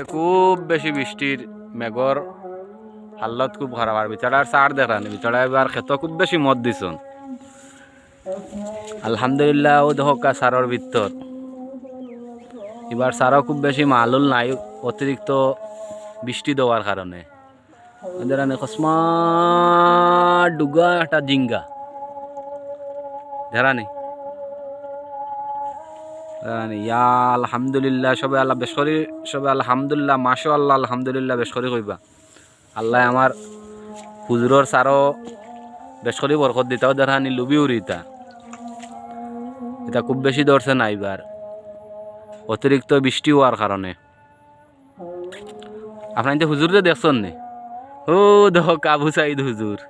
আজকে খুব বেশি বৃষ্টির মেঘর হাল্লত খুব খারাপ আর বিচারার সার দেখানি বিচারা এবার খেত খুব বেশি মদ দিছন আলহামদুলিল্লাহ ও দেখো সারর ভিতর এবার সারও খুব বেশি মালুল নাই অতিরিক্ত বৃষ্টি দেওয়ার কারণে ওদের অকস্মাৎ ডুগা একটা জিঙ্গা ধরানি ইয়া আলহামদুলিল্লাহ সবে আল্লাহ বেশরি সবে আলহামদুলিল্লাহ মাশা আল্লাহ আলহামদুলিল্লাহ বেশরি কইবা আল্লাহ আমার হুজুরর সারও বেশরি বরকত দিতাও ধরানি লুবি উড়িতা এটা খুব বেশি ধরছে না এবার অতিরিক্ত বৃষ্টি হওয়ার কারণে আপনার হুজুর যে দেখছেন নি ও দেখো কাবু সাইদ হুজুর